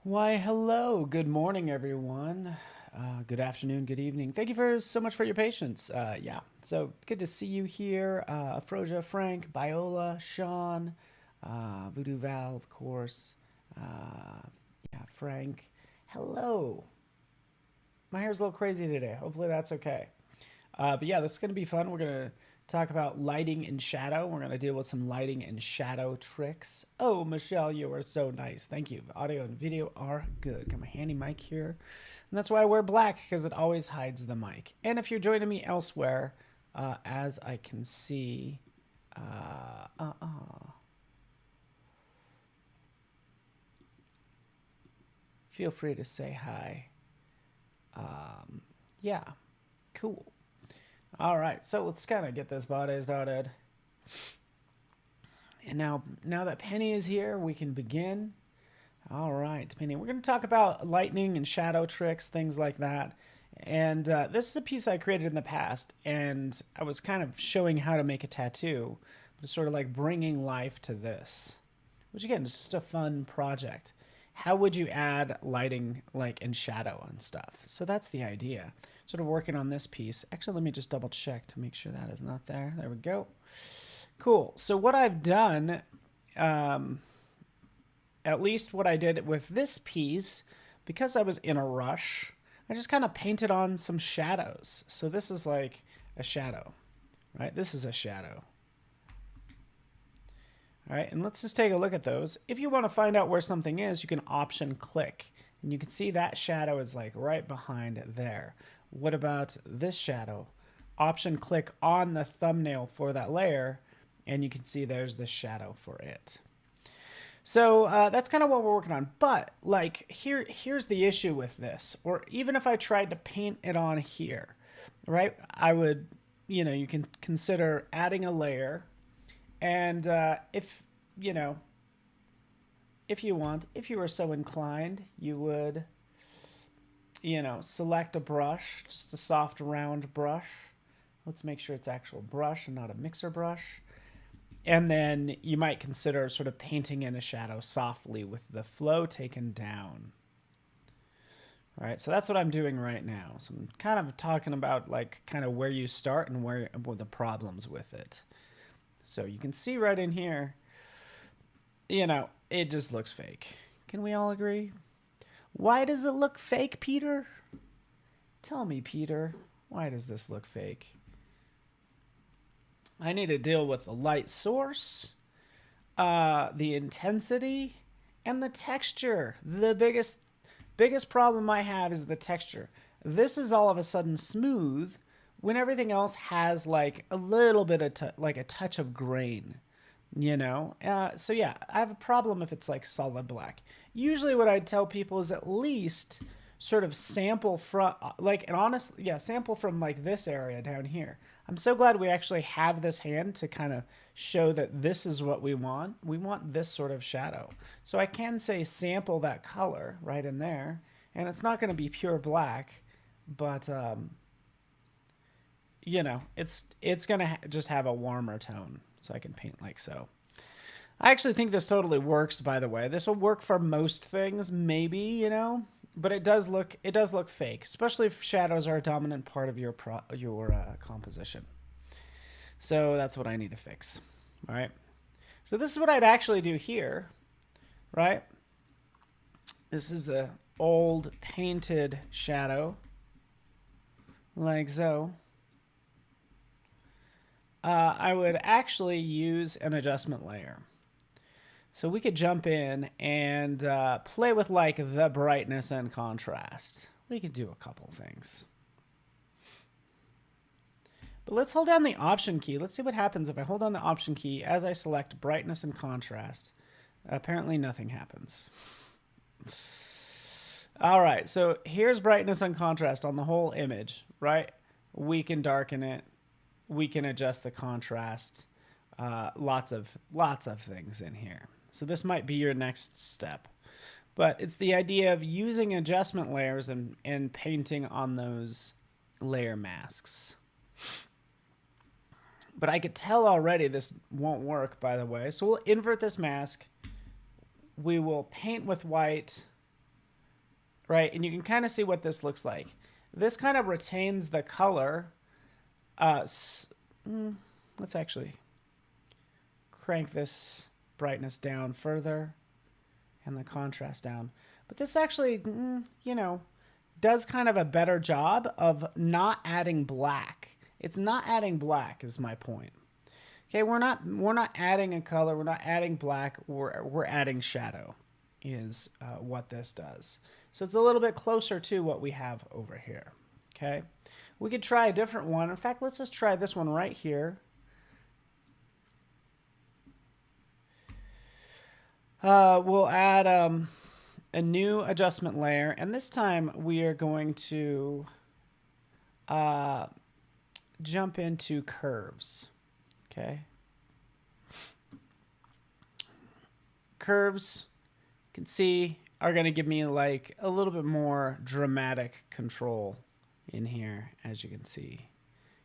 Why, hello. Good morning, everyone. Good afternoon, good evening. Thank you so much for your patience. Yeah, so good to see you here. Afrosia, Frank, Biola, Sean, Voodoo Val, of course. Yeah, Frank. Hello. My hair's a little crazy today. Hopefully that's okay. But yeah, this is going to be fun. We're going to talk about lighting and shadow. We're going to deal with some lighting and shadow tricks. Oh, Michelle, you are so nice. Thank you. Audio and video are good. Got my handy mic here. And that's why I wear black, because it always hides the mic. And if you're joining me elsewhere, as I can see, feel free to say hi. Yeah, cool. All right, so let's kind of get this body started. And now that Penny is here, we can begin. All right, Penny, we're going to talk about lightning and shadow tricks, things like that. And this is a piece I created in the past, and I was kind of showing how to make a tattoo, but sort of like bringing life to this, which again is just a fun project. How would you add lighting, like, and shadow and stuff? So that's the idea. Sort of working on this piece. Actually, let me just double check to make sure that is not there. There we go. Cool. So what I've done, at least what I did with this piece, because I was in a rush, I just kind of painted on some shadows. So this is like a shadow, right? This is a shadow. All right, and let's just take a look at those. If you want to find out where something is, you can option click. And you can see that shadow is like right behind there. What about this shadow? Option click on the thumbnail for that layer, and you can see there's the shadow for it. So that's kind of what we're working on. But like here's the issue with this. Or even if I tried to paint it on here, right? I would, you can consider adding a layer. And if you want, if you were so inclined, you would, select a brush, just a soft round brush. Let's make sure it's actual brush and not a mixer brush. And then you might consider sort of painting in a shadow softly with the flow taken down. All right, so that's what I'm doing right now. So I'm kind of talking about like kind of where you start and where the problems with it. So you can see right in here, it just looks fake. Can we all agree? Why does it look fake, Peter? Tell me, Peter, why does this look fake? I need to deal with the light source, the intensity, and the texture. The biggest problem I have is the texture. This is all of a sudden smooth when everything else has like a little bit of like a touch of grain, so yeah, I have a problem if it's like solid black. Usually what I tell people is at least sort of sample from like an honest, yeah, sample from like this area down here. I'm so glad we actually have this hand to kind of show that this is what we want. We want this sort of shadow. So I can say sample that color right in there, and it's not going to be pure black, but it's going to just have a warmer tone. So I can paint like so. I actually think this totally works, by the way. This will work for most things, maybe, but it does look fake, especially if shadows are a dominant part of your composition. So that's what I need to fix. All right. So this is what I'd actually do here, right? This is the old painted shadow, like so. I would actually use an adjustment layer. So we could jump in and play with like the brightness and contrast. We could do a couple things. But let's hold down the option key. Let's see what happens if I hold down the option key as I select brightness and contrast. Apparently nothing happens. All right, so here's brightness and contrast on the whole image, right? We can darken it. We can adjust the contrast. Lots of things in here. So this might be your next step. But it's the idea of using adjustment layers and painting on those layer masks. But I could tell already this won't work, by the way. So we'll invert this mask. We will paint with white. right? And you can kind of see what this looks like. This kind of retains the color. Let's actually crank this brightness down further and the contrast down. But this actually, you know, does kind of a better job of not adding black. It's not adding black is my point. Okay, we're not adding a color, we're not adding black, we're adding shadow is what this does. So it's a little bit closer to what we have over here. Okay, we could try a different one. In fact, let's just try this one right here. We'll add a new adjustment layer, and this time we are going to jump into curves. Okay. Curves, you can see, are going to give me like a little bit more dramatic control in here, as you can see.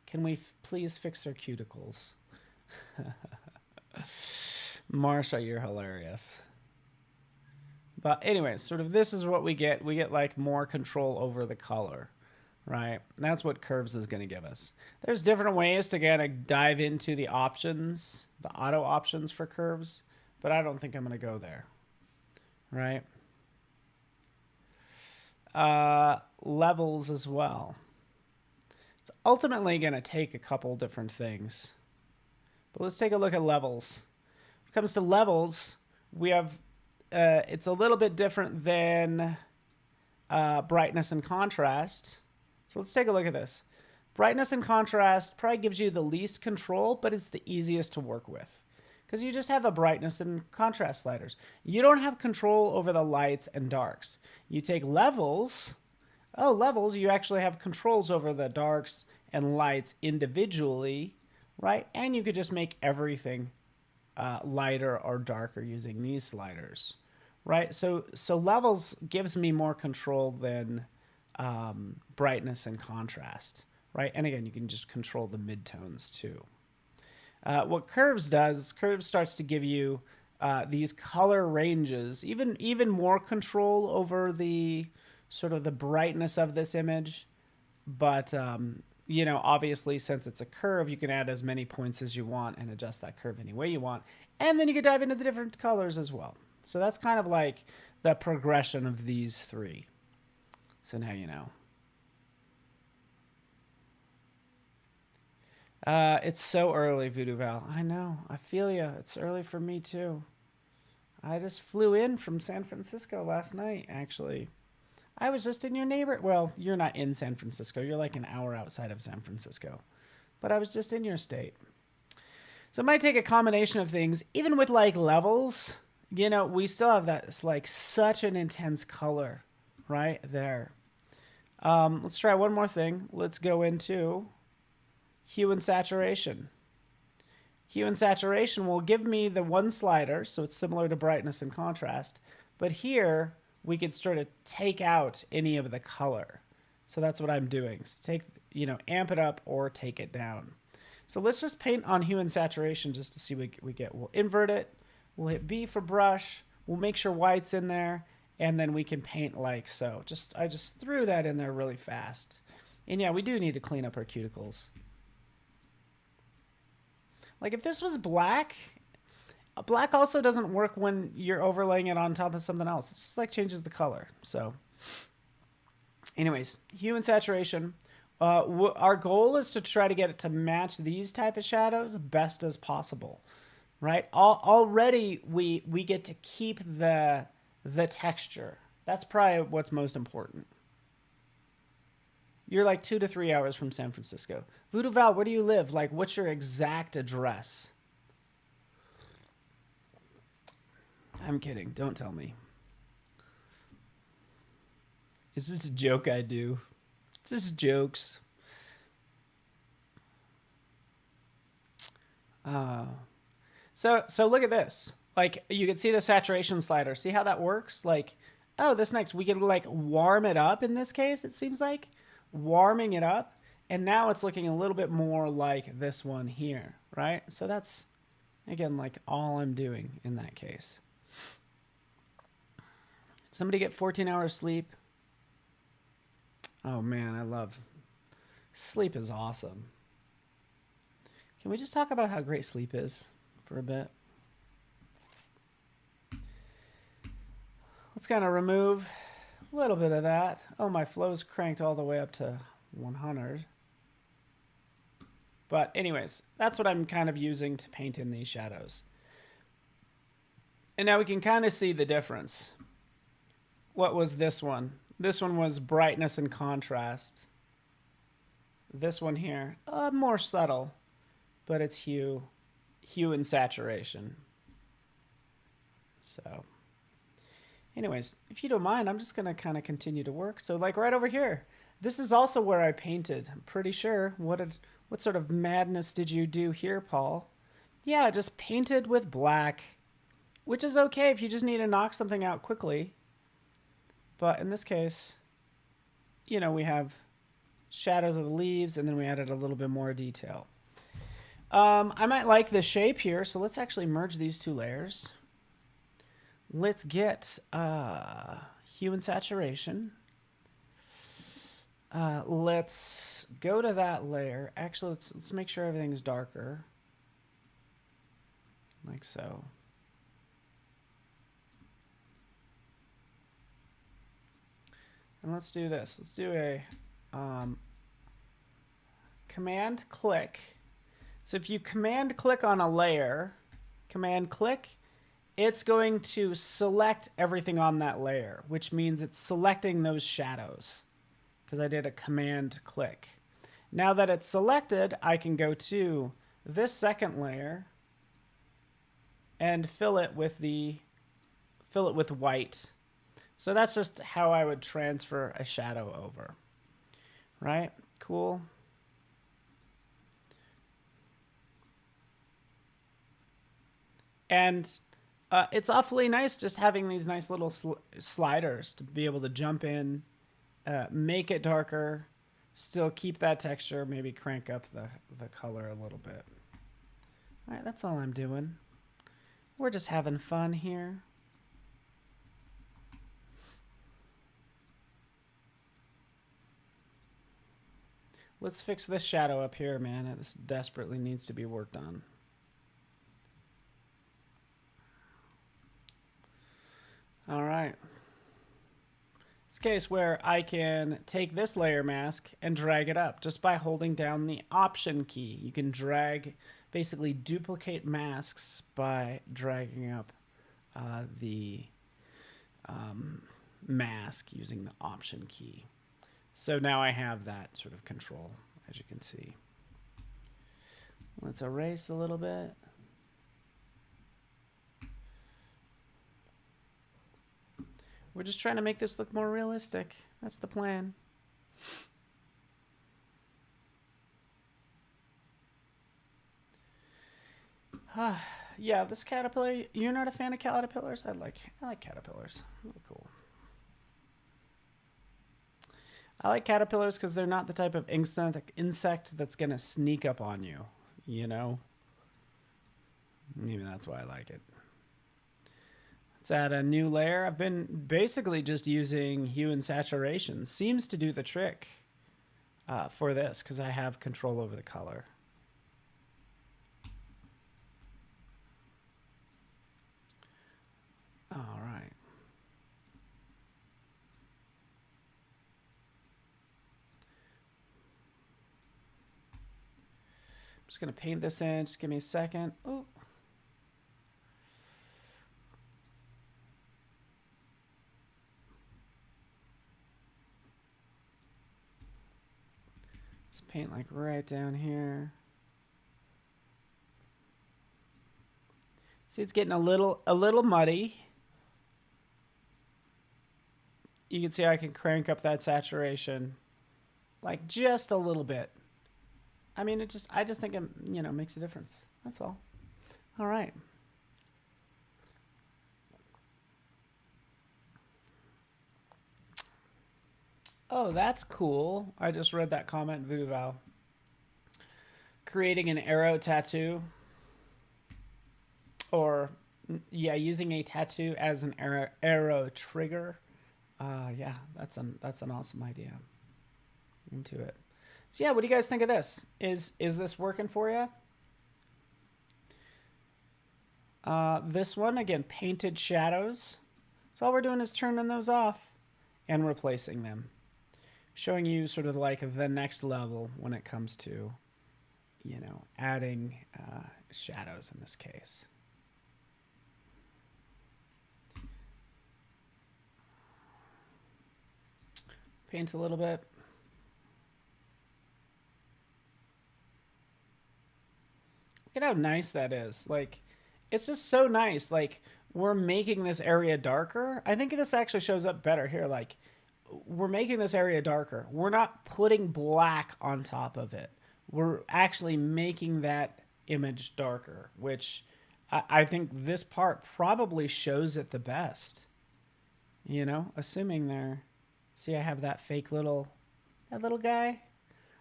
Can we please fix our cuticles? Marsha, you're hilarious. But anyways, sort of this is what we get. We get like more control over the color, right? That's what curves is going to give us. There's different ways to kind of dive into the options, the auto options for curves, but I don't think I'm going to go there, right? Levels as well. It's ultimately going to take a couple different things, but let's take a look at levels. When it comes to levels, we have, it's a little bit different than brightness and contrast. So let's take a look at this. Brightness and contrast probably gives you the least control, but it's the easiest to work with because you just have a brightness and contrast sliders. You don't have control over the lights and darks. You take levels. Oh, levels, you actually have controls over the darks and lights individually, right? And you could just make everything lighter or darker using these sliders, right? So levels gives me more control than brightness and contrast, right? And again, you can just control the midtones too. What curves does, curves starts to give you these color ranges, even more control over the sort of the brightness of this image. But, you know, obviously since it's a curve, you can add as many points as you want and adjust that curve any way you want. And then you can dive into the different colors as well. So that's kind of like the progression of these three. So now you know. It's so early, Voodoo Val. I know. I feel you. It's early for me too. I just flew in from San Francisco last night, actually. I was just in your neighbor. Well, you're not in San Francisco. You're like an hour outside of San Francisco. But I was just in your state. So it might take a combination of things. Even with like levels, you know, we still have that. It's like such an intense color right there. Let's try one more thing. Let's go into hue and saturation. Hue and saturation will give me the one slider, so it's similar to brightness and contrast. But here, we could sort of take out any of the color. So that's what I'm doing. So take, you know, amp it up or take it down. So let's just paint on hue and saturation just to see what we get. We'll invert it. We'll hit B for brush. We'll make sure white's in there. And then we can paint like so. I just threw that in there really fast. And yeah, we do need to clean up our cuticles. Like if this was black, black also doesn't work when you're overlaying it on top of something else. It just like changes the color. So anyways, hue and saturation. Our goal is to try to get it to match these type of shadows best as possible, right? Already we get to keep the texture. That's probably what's most important. You're like 2 to 3 hours from San Francisco. Voodoo Val, where do you live? Like, what's your exact address? I'm kidding. Don't tell me. Is this a joke I do? It's just jokes. So look at this. Like, you can see the saturation slider. See how that works? Like, oh, this next, we can like warm it up in this case, it seems like. Warming it up. And now it's looking a little bit more like this one here, right? So that's, again, like all I'm doing in that case. Somebody get 14 hours sleep. Oh man, I love sleep is awesome. Can we just talk about how great sleep is for a bit? Let's kind of remove a little bit of that. Oh, my flow's cranked all the way up to 100. But anyways, that's what I'm kind of using to paint in these shadows. And now we can kind of see the difference. What was this one? This one was brightness and contrast. This one here, more subtle, but it's hue and saturation. So anyways, if you don't mind, I'm just going to kind of continue to work. So like right over here, this is also where I painted. I'm pretty sure. What sort of madness did you do here, Paul? Yeah, just painted with black, which is okay if you just need to knock something out quickly. But in this case, you know, we have shadows of the leaves, and then we added a little bit more detail. I might like the shape here, so let's actually merge these two layers. Let's get hue and saturation. Let's go to that layer. Actually, let's make sure everything's darker, like so. And let's do this. Let's do a command click. So if you command click on a layer, command click, it's going to select everything on that layer, which means it's selecting those shadows because I did a command click. Now that it's selected, I can go to this second layer and fill it with white. So that's just how I would transfer a shadow over, right? Cool. And it's awfully nice just having these nice little sliders to be able to jump in, make it darker, still keep that texture, maybe crank up the color a little bit. All right, that's all I'm doing. We're just having fun here. Let's fix this shadow up here, man. This desperately needs to be worked on. All right. It's a case where I can take this layer mask and drag it up just by holding down the Option key. You can drag, basically duplicate masks by dragging up the mask using the Option key. So now I have that sort of control, as you can see. Let's erase a little bit. We're just trying to make this look more realistic. That's the plan. Yeah, this caterpillar, you're not a fan of caterpillars? I like caterpillars. Really cool. I like caterpillars because they're not the type of insect that's going to sneak up on you, you know? Maybe that's why I like it. Let's add a new layer. I've been basically just using hue and saturation. Seems to do the trick for this because I have control over the color. All right. I'm just going to paint this in. Just give me a second. Oh. Let's paint like right down here. See, it's getting a little muddy. You can see I can crank up that saturation like just a little bit. I mean, I just think it, you know, makes a difference. That's all. All right. Oh, that's cool. I just read that comment, Voodoo Val. Creating an arrow tattoo. Or, yeah, using a tattoo as an arrow trigger. Yeah, that's an awesome idea. into it. So yeah, what do you guys think of this? Is this working for you? This one, again, painted shadows. So all we're doing is turning those off and replacing them. Showing you sort of like the next level when it comes to, you know, adding shadows in this case. Paint a little bit. Look at how nice that is. Like, it's just so nice. Like, we're making this area darker. I think this actually shows up better here. Like, we're making this area darker. We're not putting black on top of it. We're actually making that image darker, which I think this part probably shows it the best. You know, assuming there. See, I have that fake little, that little guy.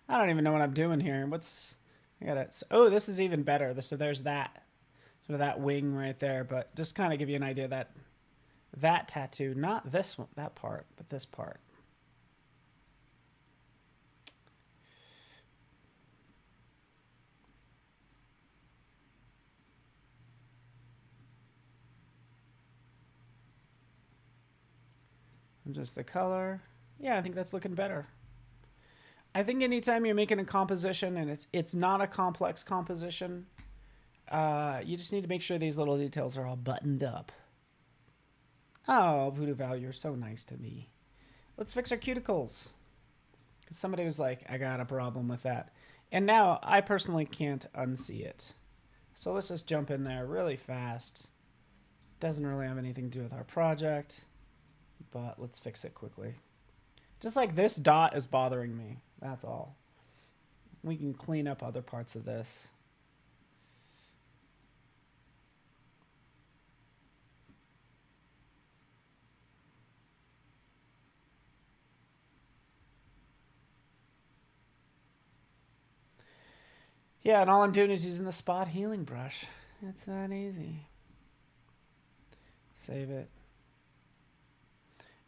I don't even know what I'm doing here. I got it. Oh, this is even better. So there's that, sort of that wing right there. But just kind of give you an idea that that tattoo, not this one, that part, but this part. And just the color. Yeah, I think that's looking better. I think anytime you're making a composition and it's not a complex composition, you just need to make sure these little details are all buttoned up. Oh, Voodoo Val, you're so nice to me. Let's fix our cuticles. Because somebody was like, I got a problem with that. And now I personally can't unsee it. So let's just jump in there really fast. Doesn't really have anything to do with our project, but let's fix it quickly. Just like this dot is bothering me. That's all. We can clean up other parts of this. Yeah, and all I'm doing is using the spot healing brush. It's that easy. Save it.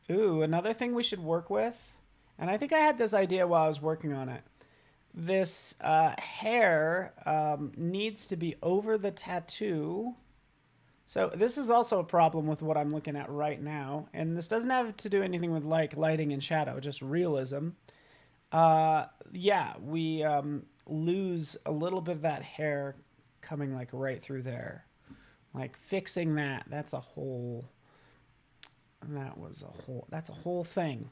Ooh, another thing we should work with, and I think I had this idea while I was working on it. This hair needs to be over the tattoo. So this is also a problem with what I'm looking at right now. And this doesn't have to do anything with like lighting and shadow, just realism. Yeah, we lose a little bit of that hair coming like right through there. Like fixing that, that's a whole thing.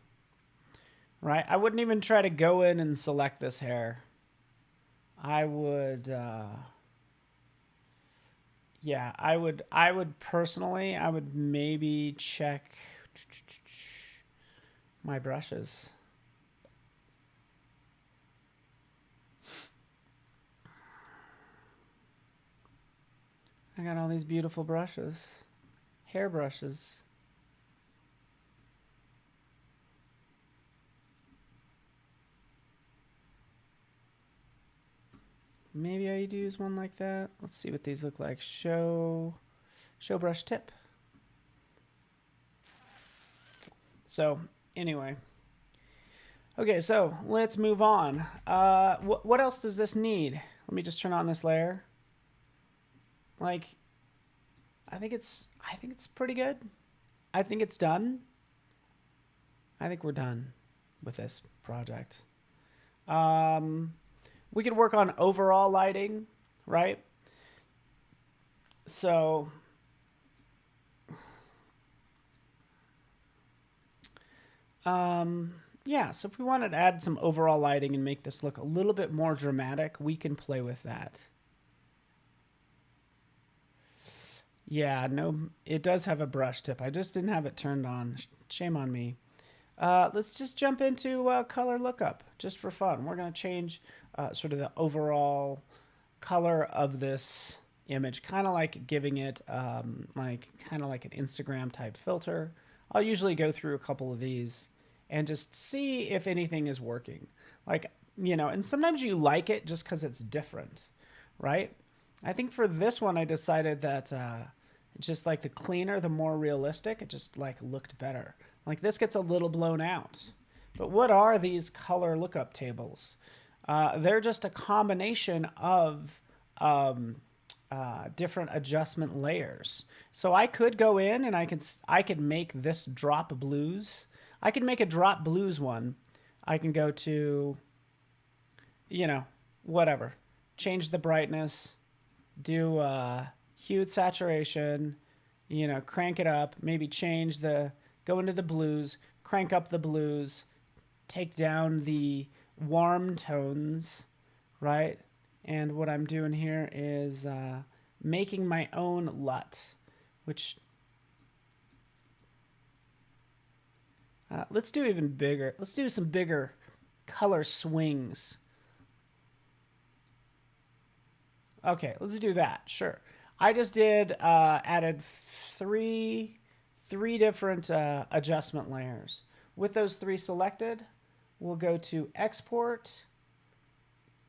Right? I wouldn't even try to go in and select this hair. I would yeah, I would personally, I would maybe check my brushes. I got all these beautiful brushes, hair brushes. Maybe I'd use one like that. Let's see what these look like. Show brush tip. So anyway. Okay, so let's move on. What else does this need? Let me just turn on this layer. Like, I think it's pretty good. I think it's done. I think we're done with this project. We could work on overall lighting, right? So yeah, so if we wanted to add some overall lighting and make this look a little bit more dramatic, we can play with that. Yeah, no, it does have a brush tip. I just didn't have it turned on. Shame on me. Let's just jump into color lookup just for fun. We're going to change sort of the overall color of this image, kind of like giving it kind of like an Instagram type filter. I'll usually go through a couple of these and just see if anything is working. Like, you know, and sometimes you like it just because it's different, right? I think for this one, I decided that just like the cleaner, the more realistic, it just like looked better. Like this gets a little blown out, But what are these color lookup tables? They're just a combination of different adjustment layers. So I could go in and I could make this drop blues. I could make a drop blues one. I can go to, you know, whatever. Change the brightness, do hue saturation, you know, crank it up, maybe go into the blues, crank up the blues, take down the warm tones, right? And what I'm doing here is making my own LUT, which let's do even bigger. Let's do some bigger color swings. Okay, let's do that. Sure. I just added three different adjustment layers. With those three selected, we'll go to Export,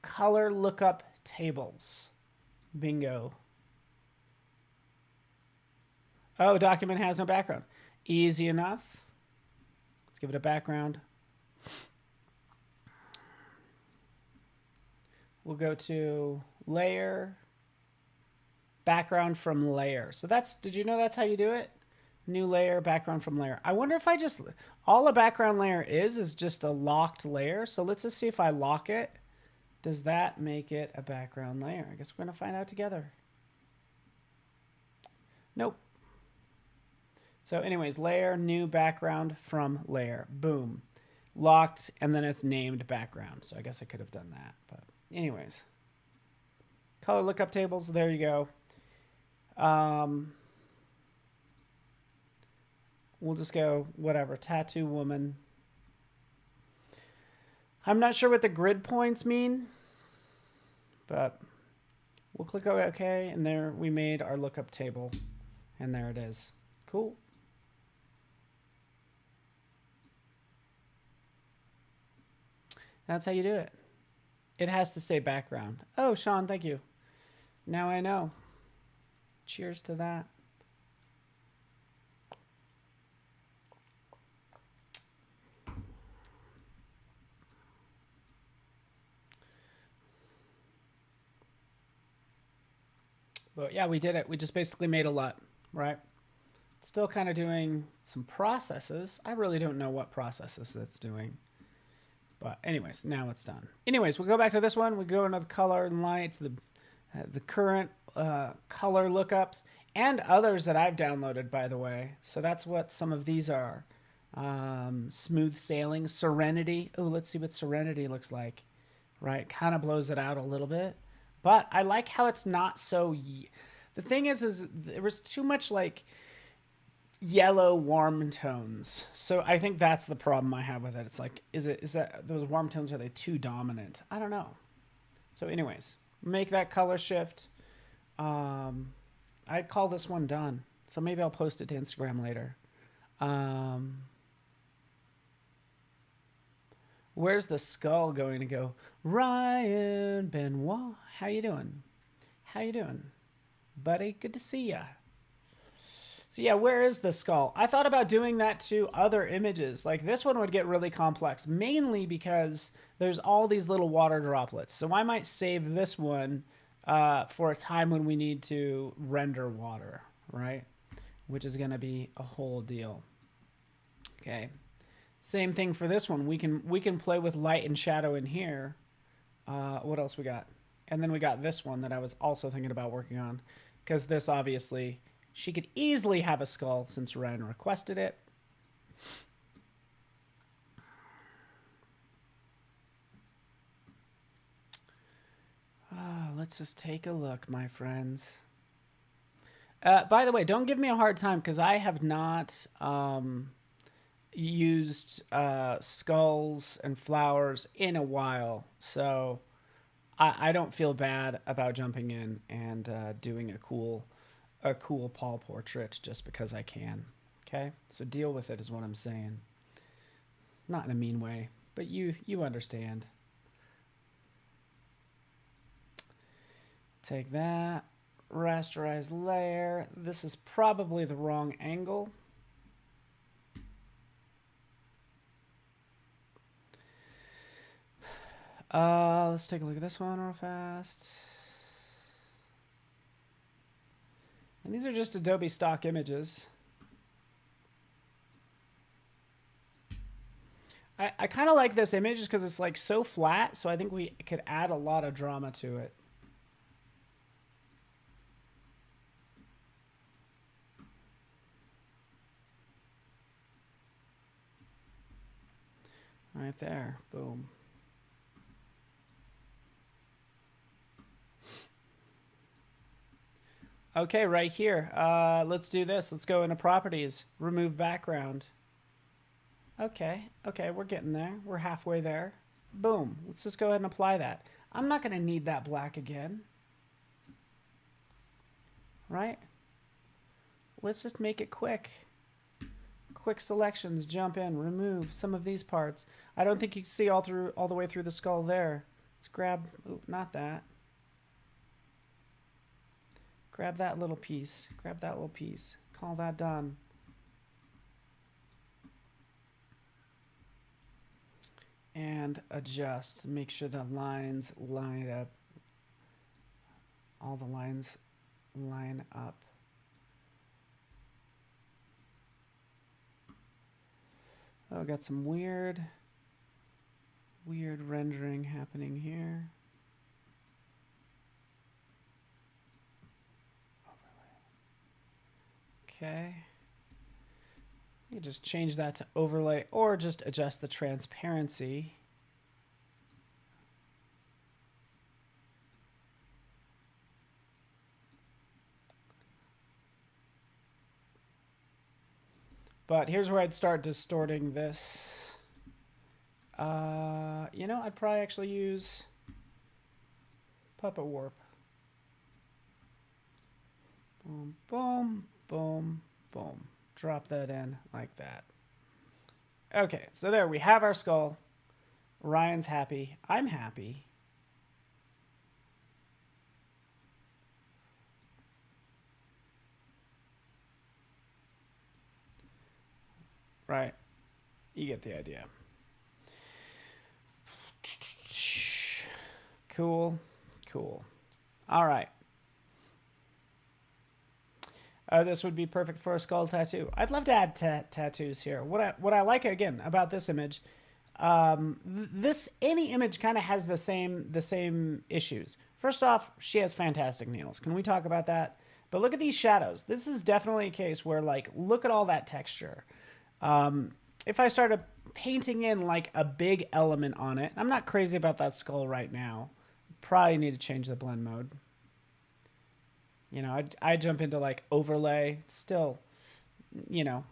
Color Lookup Tables. Bingo. Oh, document has no background. Easy enough. Let's give it a background. We'll go to Layer, Background from Layer. So did you know that's how you do it? New layer, background from layer. I wonder if all a background layer is just a locked layer. So let's just see if I lock it. Does that make it a background layer? I guess we're going to find out together. Nope. So anyways, layer, new background from layer. Boom. Locked, and then it's named background. So I guess I could have done that. But anyways. Color lookup tables, there you go. We'll just go, whatever, tattoo woman. I'm not sure what the grid points mean, but we'll click OK, and there we made our lookup table, and there it is. Cool. That's how you do it. It has to say background. Oh, Sean, thank you. Now I know. Cheers to that. But yeah, we did it. We just basically made a LUT, right? Still kind of doing some processes. I really don't know what processes it's doing. But anyways, now it's done. Anyways, we'll go back to this one. We go into the color and light, the current color lookups, and others that I've downloaded, by the way. So that's what some of these are. Smooth sailing, serenity. Oh, let's see what serenity looks like. Right, kind of blows it out a little bit. But I like how it's not so... The thing is there was too much like yellow warm tones. So I think that's the problem I have with it. It's like, is that those warm tones, are they too dominant? I don't know. So anyways, make that color shift. I'd call this one done. So maybe I'll post it to Instagram later. Where's the skull going to go? Ryan Benoit, how you doing? How you doing, buddy? Good to see ya. So yeah, where is the skull? I thought about doing that to other images. Like this one would get really complex, mainly because there's all these little water droplets. So I might save this one for a time when we need to render water, right? Which is going to be a whole deal. Okay. Same thing for this one. We can play with light and shadow in here. What else we got? And then we got this one that I was also thinking about working on, because this obviously, she could easily have a skull since Ryan requested it. Let's just take a look, my friends. By the way, don't give me a hard time, because I have not used skulls and flowers in a while, so I don't feel bad about jumping in and doing a cool Paul portrait just because I can. Okay, so deal with it is what I'm saying. Not in a mean way, but you understand. Take that, rasterize layer. This is probably the wrong angle. Let's take a look at this one real fast. And these are just Adobe stock images. I kind of like this image because it's like so flat, so I think we could add a lot of drama to it. Right there, boom. Okay, right here. Let's do this. Let's go into properties, remove background. Okay, we're getting there. We're halfway there. Boom. Let's just go ahead and apply that. I'm not going to need that black again. Right? Let's just make it quick. Quick selections, jump in, remove some of these parts. I don't think you can see all the way through the skull there. Let's grab, not that. Grab that little piece. Grab that little piece. Call that done. And adjust. Make sure the lines line up. All the lines line up. Oh, got some weird rendering happening here. Okay. You can just change that to overlay or just adjust the transparency. But here's where I'd start distorting this. You know, I'd probably actually use Puppet Warp. Boom, boom, boom, boom. Drop that in like that. Okay, so there we have our skull. Ryan's happy. I'm happy. Right. You get the idea. Cool. Cool. All right. This would be perfect for a skull tattoo. I'd love to add tattoos here. What I like again about this image, any image kind of has the same issues. First off, she has fantastic nails. Can we talk about that? But look at these shadows. This is definitely a case where, like, look at all that texture. If I started painting in like a big element on it, I'm not crazy about that skull right now. Probably need to change the blend mode. You know, I jump into like overlay. Still, you know,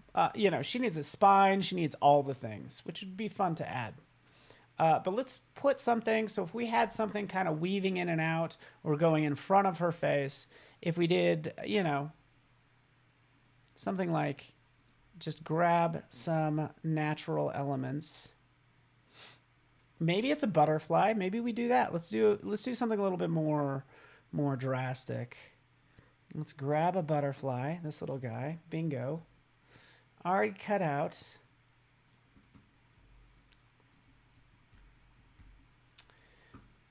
she needs a spine. She needs all the things, which would be fun to add. But let's put something. So if we had something kind of weaving in and out or going in front of her face, if we did, you know, something like just grab some natural elements. Maybe it's a butterfly. Maybe we do that. Let's do something a little bit more drastic. Let's grab a butterfly, this little guy. Bingo. Already cut out.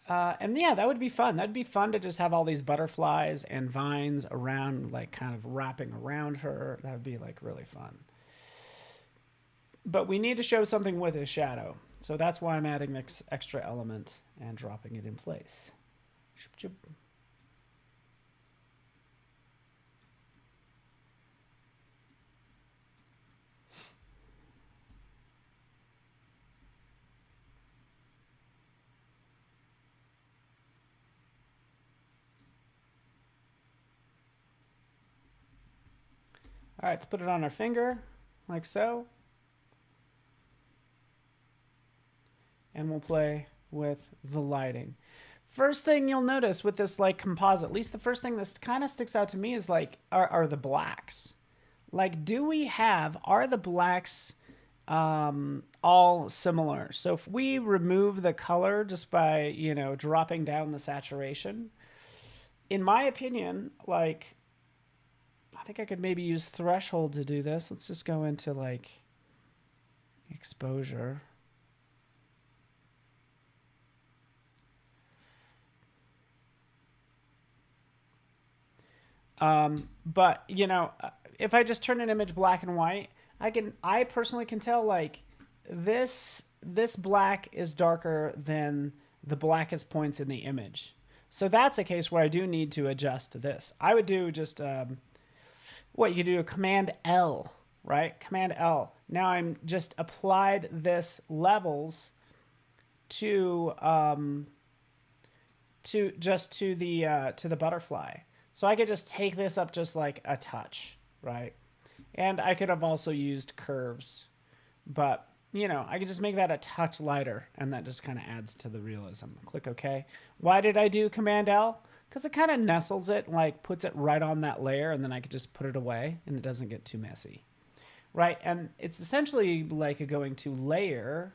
And yeah, that would be fun. That'd be fun to just have all these butterflies and vines around, like kind of wrapping around her. That would be like really fun. But we need to show something with a shadow. So that's why I'm adding this extra element and dropping it in place. All right, let's put it on our finger, like so. And we'll play with the lighting. First thing you'll notice with this like composite, at least the first thing that kind of sticks out to me is like, are the blacks. Like, are the blacks all similar? So if we remove the color just by, you know, dropping down the saturation, in my opinion, like, I think I could maybe use threshold to do this. Let's just go into like exposure. But you know, if I just turn an image black and white, I personally can tell like this black is darker than the blackest points in the image. So that's a case where I do need to adjust this. I would do just what you could do a Command L, right? Command L. Now I'm just applied this levels to the butterfly. So I could just take this up just like a touch, right? And I could have also used curves, but you know, I could just make that a touch lighter, and that just kind of adds to the realism. Click OK. Why did I do Command L? Because it kind of nestles it, like puts it right on that layer, and then I could just put it away, and it doesn't get too messy, right? And it's essentially like going to layer,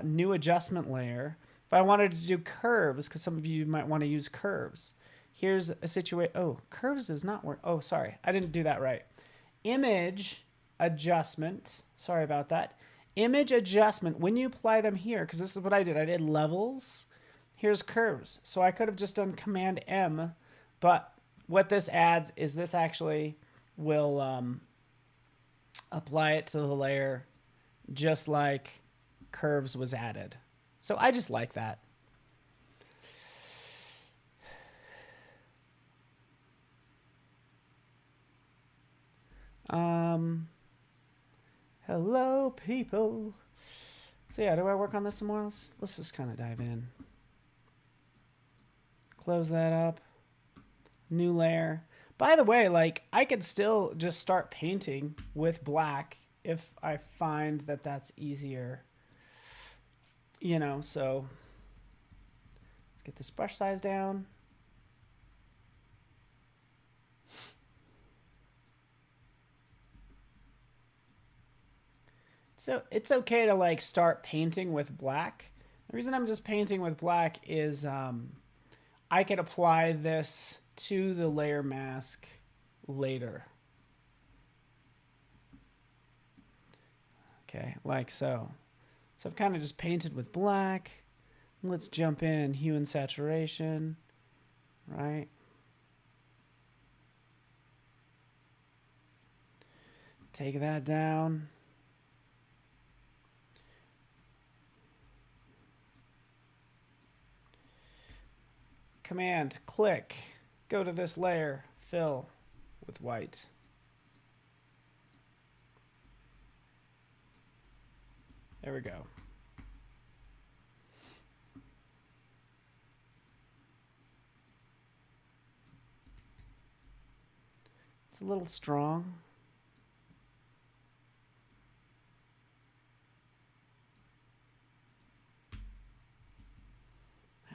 new adjustment layer. If I wanted to do curves, because some of you might want to use curves, here's a situation. Oh, curves does not work. Oh, sorry, I didn't do that right. Image adjustment. Sorry about that. Image adjustment. When you apply them here, because this is what I did. I did levels. Here's curves. So I could have just done Command M, but what this adds is this actually will apply it to the layer just like curves was added. So I just like that. Hello, people. So yeah, do I work on this some more? Let's just kind of dive in. Close that up. New layer. By the way, like I could still just start painting with black if I find that that's easier. You know, so let's get this brush size down. So it's okay to like start painting with black. The reason I'm just painting with black is I could apply this to the layer mask later. Okay, like so. So I've kind of just painted with black. Let's jump in hue and saturation, right? Take that down. Command, click, go to this layer, fill with white. There we go. It's a little strong.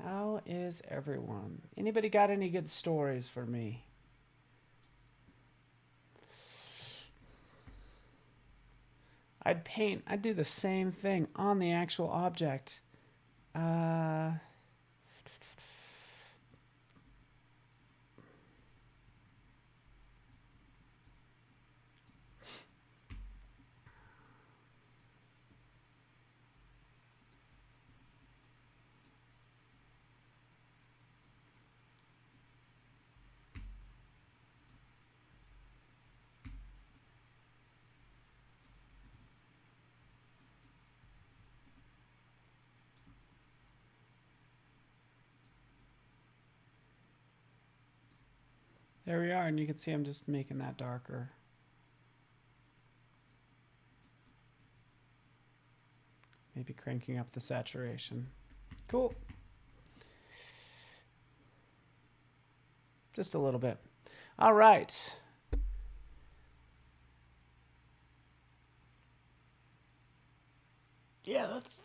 How is everyone? Anybody got any good stories for me? I'd do the same thing on the actual object. There we are, and you can see I'm just making that darker. Maybe cranking up the saturation. Cool. Just a little bit. All right. Yeah, that's...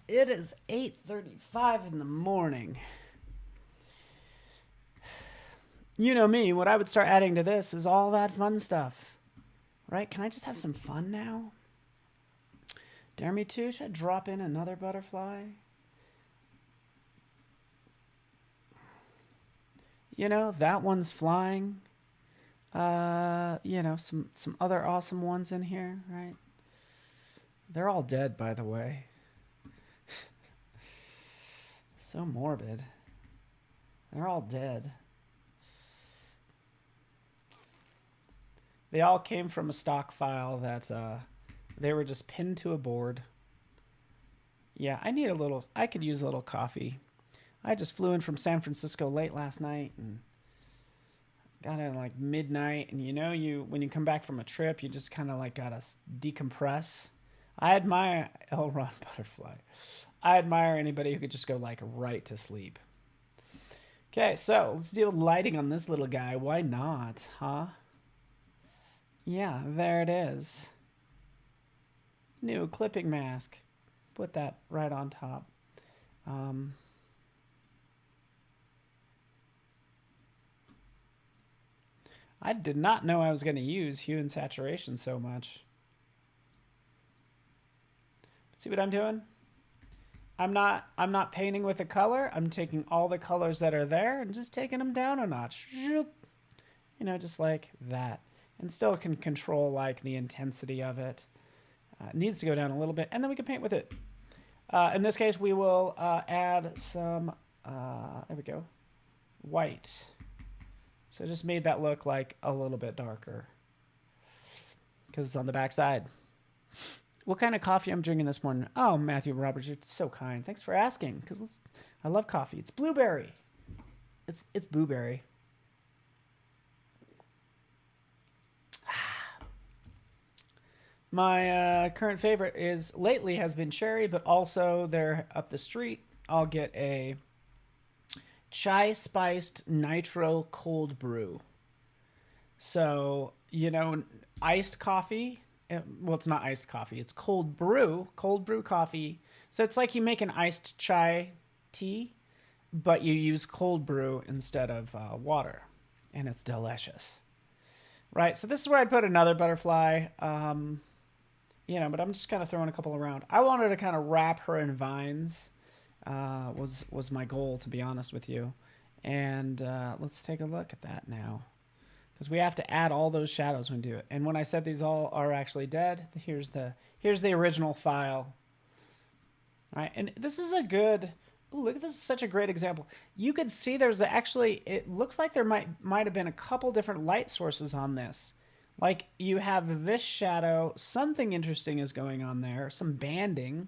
it is 8:35 in the morning. You know me, what I would start adding to this is all that fun stuff. Right? Can I just have some fun now? Dare me to? Should I drop in another butterfly? You know, that one's flying. You know, some other awesome ones in here, right? They're all dead, by the way. So morbid. They're all dead. They all came from a stock file that they were just pinned to a board. Yeah, I need a little, I could use a little coffee. I just flew in from San Francisco late last night and got in like midnight. And you know, when you come back from a trip, you just kind of like gotta decompress. I admire Elron Butterfly. I admire anybody who could just go like right to sleep. Okay, so let's deal with lighting on this little guy. Why not, huh? Yeah, there it is. New clipping mask. Put that right on top. I did not know I was going to use hue and saturation so much. See what I'm doing? I'm not painting with a color. I'm taking all the colors that are there and just taking them down a notch. You know, just like that. And still can control like the intensity of it. It needs to go down a little bit, and then we can paint with it. In this case, we will add some, there we go, white. So just made that look like a little bit darker because it's on the back side. What kind of coffee I'm drinking this morning? Oh, Matthew Roberts, you're so kind. Thanks for asking, because I love coffee. It's blueberry. It's blueberry. My current favorite is lately has been cherry, but also they're up the street. I'll get a chai spiced nitro cold brew. So, you know, iced coffee. Well, it's not iced coffee. It's cold brew coffee. So it's like you make an iced chai tea, but you use cold brew instead of water. And it's delicious. Right, so this is where I'd put another butterfly. You know, but I'm just kind of throwing a couple around. I wanted to kind of wrap her in vines. Was my goal, to be honest with you. And let's take a look at that now, because we have to add all those shadows when we do it. And when I said these all are actually dead, here's the original file. All right, and this is a good. Ooh, look at this! Is such a great example. You could see there's actually. It looks like there might have been a couple different light sources on this. Like you have this shadow, something interesting is going on there, some banding,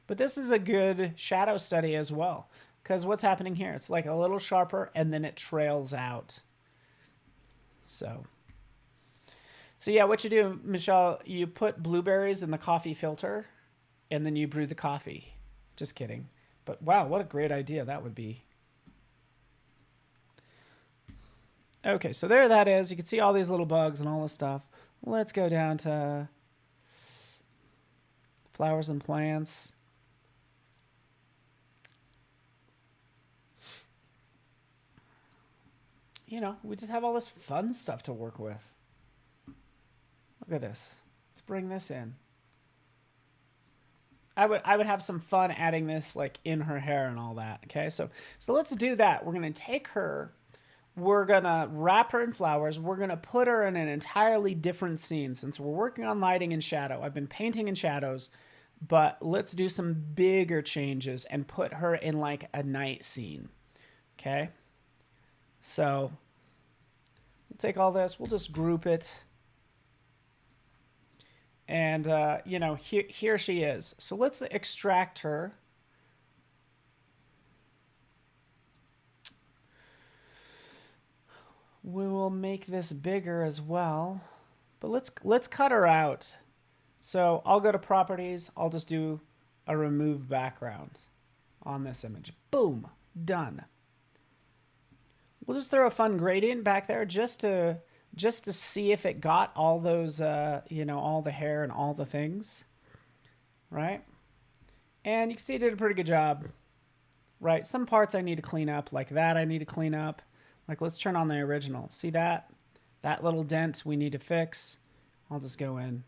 but this is a good shadow study as well. Because what's happening here? It's like a little sharper and then it trails out. So yeah, what you do, Michelle, you put blueberries in the coffee filter and then you brew the coffee. Just kidding. But wow, what a great idea that would be. Okay, so there that is. You can see all these little bugs and all this stuff. Let's go down to flowers and plants. You know, we just have all this fun stuff to work with. Look at this. Let's bring this in. I would have some fun adding this like in her hair and all that. Okay, so let's do that. We're gonna take her. We're going to wrap her in flowers. We're going to put her in an entirely different scene since we're working on lighting and shadow. I've been painting in shadows, but let's do some bigger changes and put her in like a night scene. Okay? So we'll take all this. We'll just group it. And, you know, here she is. So let's extract her. We will make this bigger as well, but let's cut her out. So I'll go to properties. I'll just do a remove background on this image. Boom, done. We'll just throw a fun gradient back there just to see if it got all those, you know, all the hair and all the things, right? And you can see it did a pretty good job, right? Some parts I need to clean up, like that I need to clean up. Like, let's turn on the original. See that? That little dent we need to fix. I'll just go in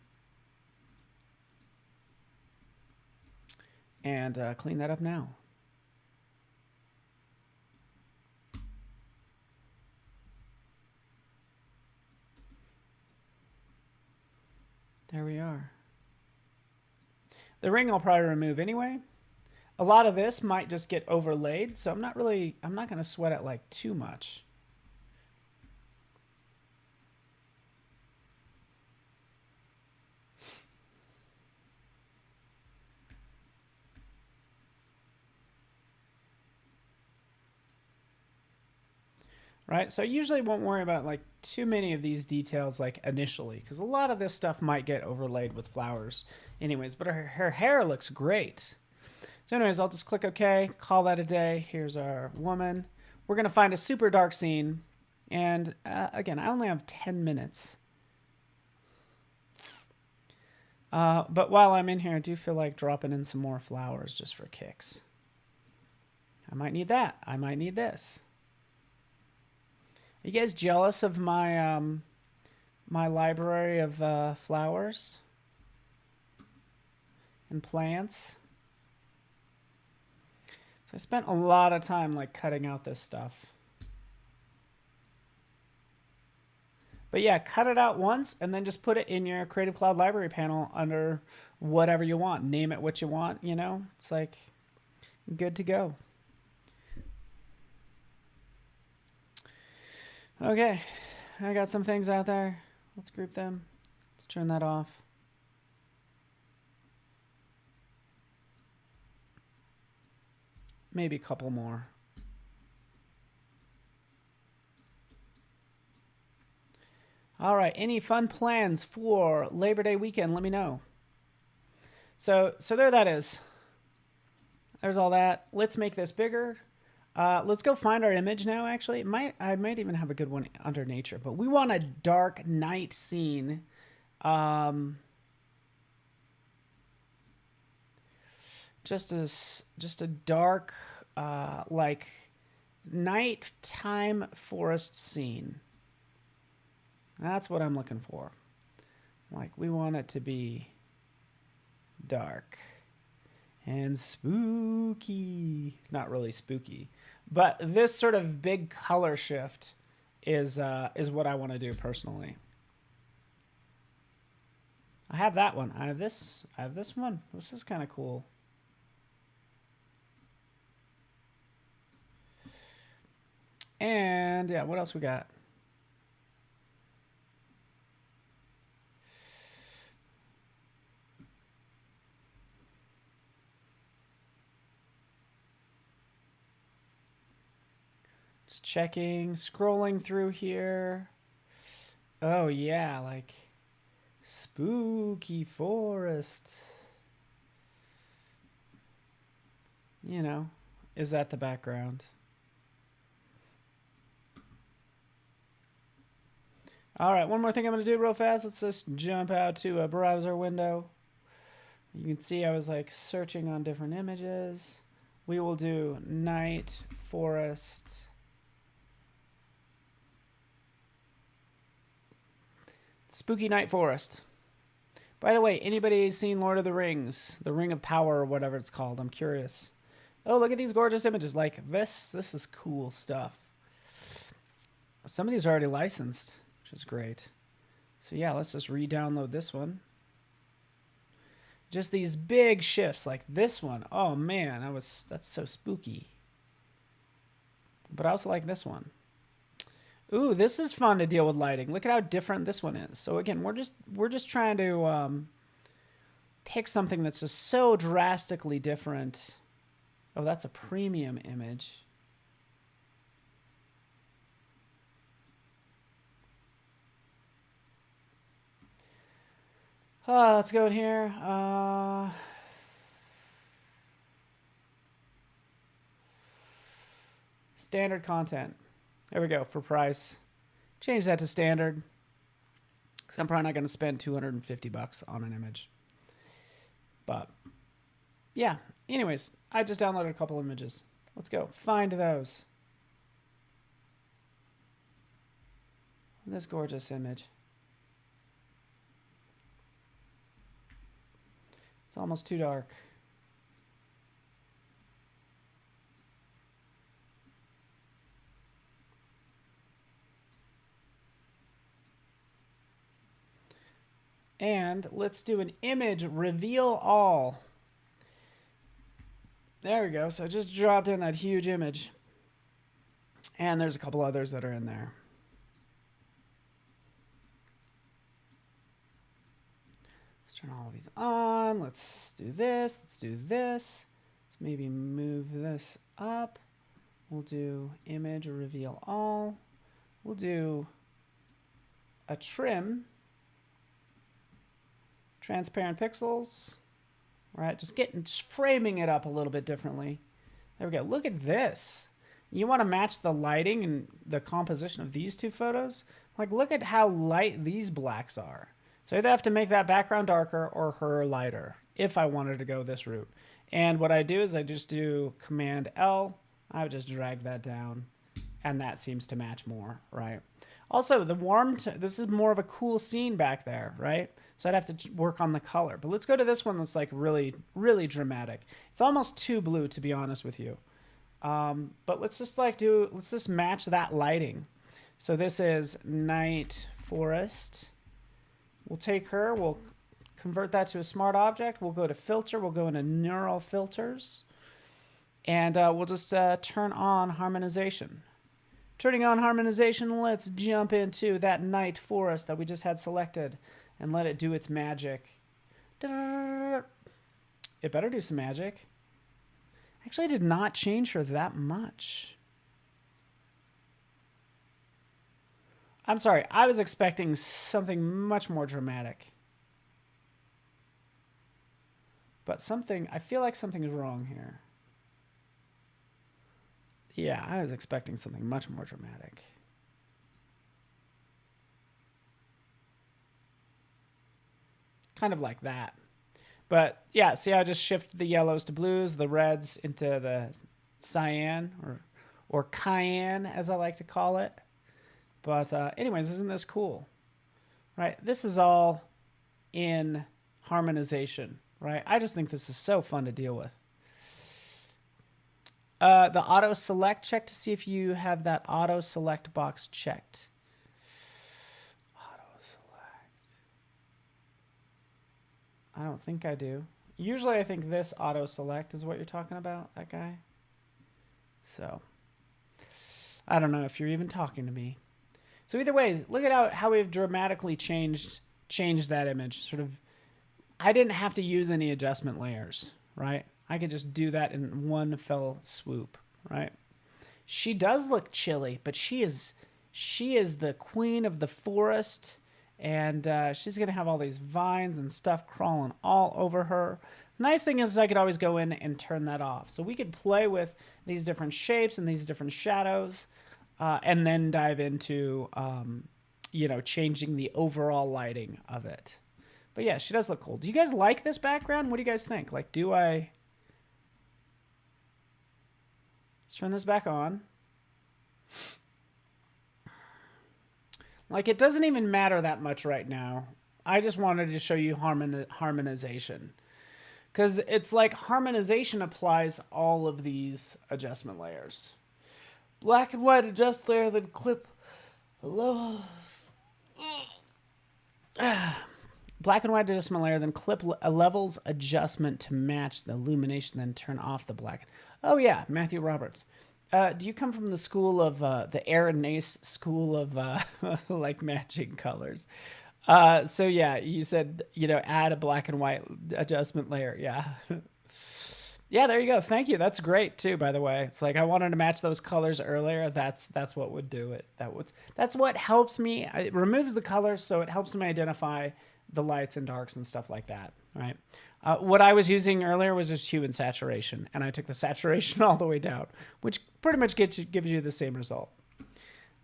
and clean that up now. There we are. The ring I'll probably remove anyway. A lot of this might just get overlaid, so I'm not going to sweat it like too much. Right? So I usually won't worry about like too many of these details like initially, because a lot of this stuff might get overlaid with flowers anyways, but her hair looks great. So anyways, I'll just click OK, call that a day. Here's our woman. We're going to find a super dark scene. And again, I only have 10 minutes. But while I'm in here, I do feel like dropping in some more flowers just for kicks. I might need that. I might need this. Are you guys jealous of my my library of flowers and plants? So I spent a lot of time like cutting out this stuff. But yeah, cut it out once and then just put it in your Creative Cloud library panel under whatever you want. Name it what you want, you know? It's like good to go. Okay, I got some things out there. Let's group them. Let's turn that off. Maybe a couple more. All right, any fun plans for Labor Day weekend? Let me know. So there that is. There's all that. Let's make this bigger. Let's go find our image now, actually. I might even have a good one under nature, but we want a dark night scene. Just a dark, like nighttime forest scene. That's what I'm looking for. Like, we want it to be dark and spooky. Not really spooky, but this sort of big color shift is what I want to do personally. I have that one. I have this one. This is kind of cool. And yeah, what else we got? Just checking, scrolling through here. Oh yeah, like spooky forest. You know, is that the background? All right, one more thing I'm going to do real fast. Let's just jump out to a browser window. You can see I was like searching on different images. We will do night forest. Spooky night forest. By the way, anybody seen Lord of the Rings? The Ring of Power or whatever it's called? I'm curious. Oh, look at these gorgeous images. Like this. This is cool stuff. Some of these are already licensed, which is great. So yeah, let's just re-download this one. Just these big shifts like this one. Oh man, that's so spooky. But I also like this one. Ooh, this is fun to deal with lighting. Look at how different this one is. So again, we're just trying to pick something that's just so drastically different. Oh, that's a premium image. Let's go in here. Standard content. There we go, for price. Change that to standard. Because I'm probably not going to spend $250 on an image. But, yeah. Anyways, I just downloaded a couple images. Let's go. Find those. This gorgeous image. It's almost too dark. And let's do an image reveal all. There we go. So I just dropped in that huge image. And there's a couple others that are in there. Let's turn all of these on. Let's do this. Let's do this. Let's maybe move this up. We'll do image reveal all. We'll do a trim. Transparent pixels. Right? Just framing it up a little bit differently. There we go. Look at this. You want to match the lighting and the composition of these two photos? Like, look at how light these blacks are. So either have to make that background darker or her lighter if I wanted to go this route. And what I do is I just do Command L. I would just drag that down, and that seems to match more, right? Also, the this is more of a cool scene back there, right? So I'd have to work on the color. But let's go to this one that's like really, really dramatic. It's almost too blue, to be honest with you. But let's just let's just match that lighting. So this is night forest. We'll take her, we'll convert that to a smart object. We'll go to filter, we'll go into neural filters, and we'll just turn on harmonization. Turning on harmonization, let's jump into that night forest that we just had selected and let it do its magic. It better do some magic. Actually, I did not change her that much. I'm sorry, I was expecting something much more dramatic. But I feel like something is wrong here. Yeah, I was expecting something much more dramatic. Kind of like that. But yeah, see how I just shift the yellows to blues, the reds into the cyan or cayenne, as I like to call it. But anyways, isn't this cool? Right? This is all in harmonization, right? I just think this is so fun to deal with. The auto select, check to see if you have that auto select box checked. Auto select. I don't think I do. Usually I think this auto select is what you're talking about, that guy. So I don't know if you're even talking to me. So either way, look at how we've dramatically changed that image. Sort of, I didn't have to use any adjustment layers, right? I could just do that in one fell swoop, right? She does look chilly, but she is the queen of the forest, and she's gonna have all these vines and stuff crawling all over her. Nice thing is I could always go in and turn that off. So we could play with these different shapes and these different shadows, and then dive into, you know, changing the overall lighting of it. But yeah, she does look cool. Do you guys like this background? What do you guys think? Like, let's turn this back on. Like, it doesn't even matter that much right now. I just wanted to show you harmonization. Because it's like harmonization applies all of these adjustment layers. Black and white adjust layer, then clip level. Black and white adjustment layer, then clip a levels adjustment to match the illumination, then turn off the black. Oh yeah, Matthew Roberts. Do you come from the school of the Aaron Nace school of like matching colors? So yeah, you said, you know, add a black and white adjustment layer. Yeah. Yeah, there you go. Thank you. That's great too, by the way. It's like I wanted to match those colors earlier. That's what would do it. That's what helps me. It removes the colors, so it helps me identify the lights and darks and stuff like that, right? What I was using earlier was just hue and saturation, and I took the saturation all the way down, which pretty much gives you the same result.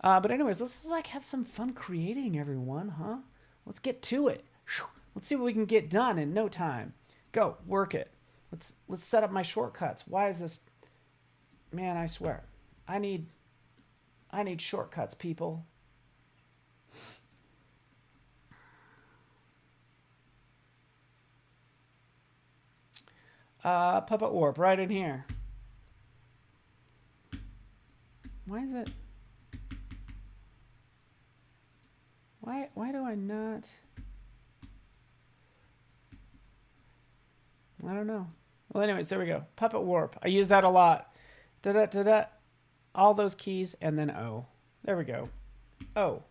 But anyways, let's like have some fun creating, everyone, huh? Let's get to it. Let's see what we can get done in no time. Go, work it. Let's set up my shortcuts. Why is this? Man, I swear. I need shortcuts, people. Puppet warp right in here. Why is it? Why do I not? I don't know. Well, anyways, there we go. Puppet warp. I use that a lot. Da da da da. All those keys and then O. There we go. O.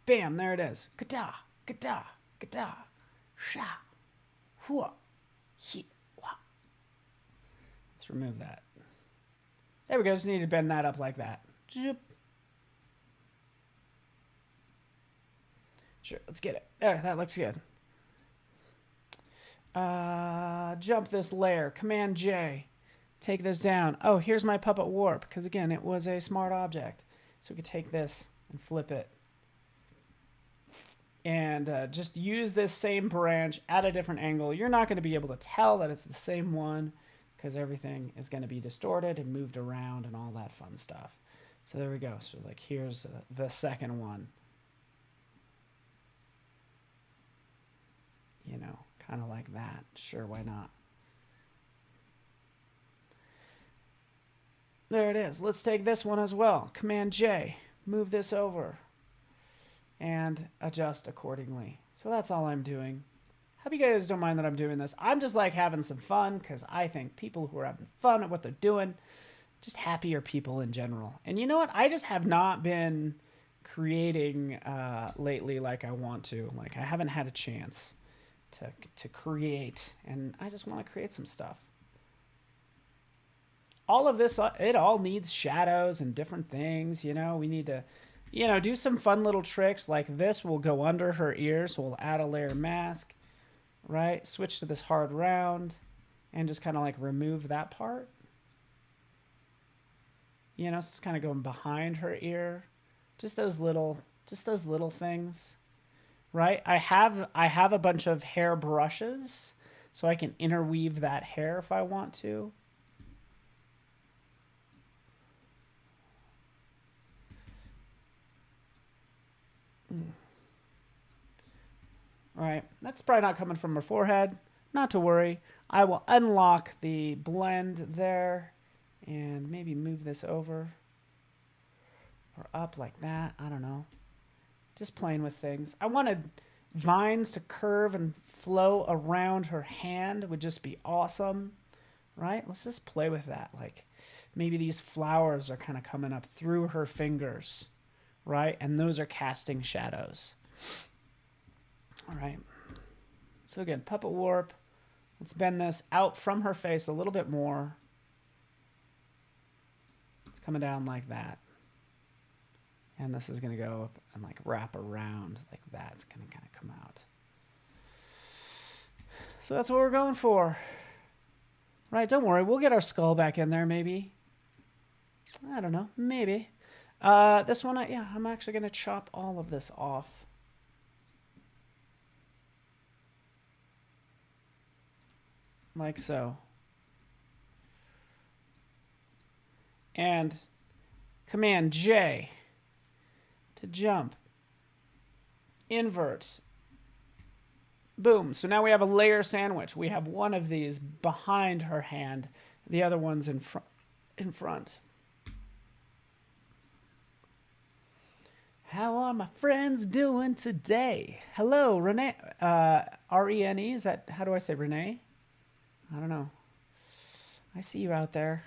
Bam, there it is. Gada, gada, gada. Sha. Hua. He. Wa. Let's remove that. There we go. Just need to bend that up like that. Zoop. Sure, let's get it. There, that looks good. Jump this layer. Command J. Take this down. Oh, here's my puppet warp, because again, it was a smart object. So we could take this and flip it. And just use this same branch at a different angle. You're not going to be able to tell that it's the same one, because everything is going to be distorted and moved around and all that fun stuff. So there we go. So like here's the second one. You know, kind of like that. Sure, why not? There it is. Let's take this one as well. Command J. Move this over. And adjust accordingly. So that's all I'm doing. Hope you guys don't mind that I'm doing this. I'm just like having some fun because I think people who are having fun at what they're doing, just happier people in general. And you know what? I just have not been creating lately like I want to. Like I haven't had a chance to create, and I just want to create some stuff. All of this, it all needs shadows and different things. You know, we need to, you know, do some fun little tricks like this will go under her ear. So we'll add a layer mask, right? Switch to this hard round and just kind of like remove that part. You know, so it's kind of going behind her ear. Just those little things, right? I have a bunch of hair brushes so I can interweave that hair if I want to. All right, that's probably not coming from her forehead. Not to worry. I will unlock the blend there and maybe move this over or up like that. I don't know. Just playing with things. I wanted vines to curve and flow around her hand. Would just be awesome, right? Let's just play with that. Like maybe these flowers are kind of coming up through her fingers, right? And those are casting shadows. All right. So again, puppet warp. Let's bend this out from her face a little bit more. It's coming down like that. And this is going to go up and like wrap around like that. It's going to kind of come out. So that's what we're going for. Right, don't worry. We'll get our skull back in there maybe. I don't know. Maybe. This one, yeah, I'm actually going to chop all of this off. Like so. And Command J to jump. Invert. Boom. So now we have a layer sandwich. We have one of these behind her hand. The other one's in front. How are my friends doing today? Hello, Renee. R-E-N-E. Is that, how do I say Renee? I don't know. I see you out there.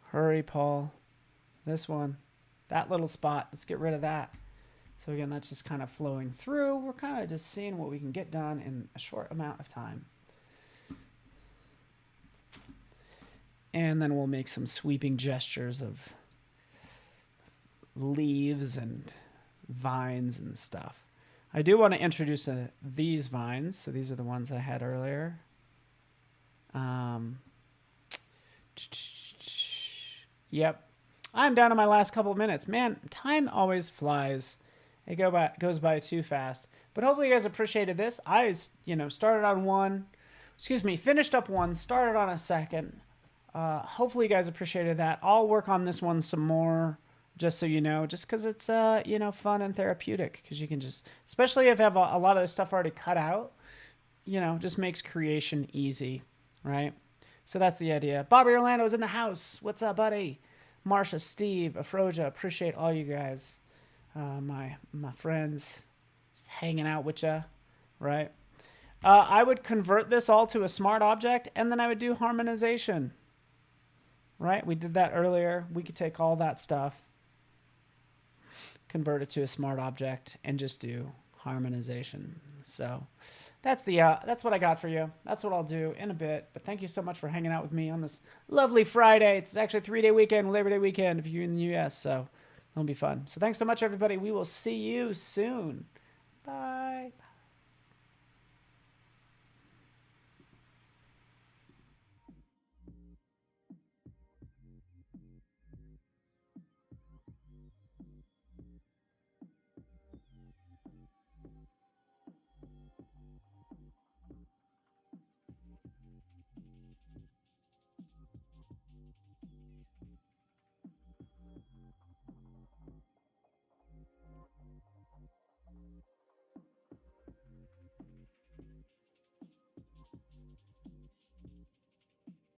Hurry, Paul. This one. That little spot. Let's get rid of that. So again, that's just kind of flowing through. We're kind of just seeing what we can get done in a short amount of time. And then we'll make some sweeping gestures of leaves and vines and stuff. I do want to introduce these vines. So these are the ones I had earlier. Yep. I'm down to my last couple of minutes. Man, time always flies. It goes by too fast. But hopefully you guys appreciated this. I, started on one. Excuse me, finished up one, started on a second. Hopefully you guys appreciated that. I'll work on this one some more, just so you know, just because it's, fun and therapeutic. Because you can just, especially if you have a lot of this stuff already cut out, just makes creation easy, right? So that's the idea. Bobby Orlando's in the house. What's up, buddy? Marsha, Steve, Afroja, appreciate all you guys. My friends, just hanging out with ya. right? I would convert this all to a smart object, and then I would do harmonization, right? We did that earlier. We could take all that stuff, convert it to a smart object, and just do harmonization. So that's what I got for you. That's what I'll do in a bit. But thank you so much for hanging out with me on this lovely Friday. It's actually a 3-day weekend, Labor Day weekend if you're in the U.S. So it'll be fun. So thanks so much, everybody. We will see you soon. Bye.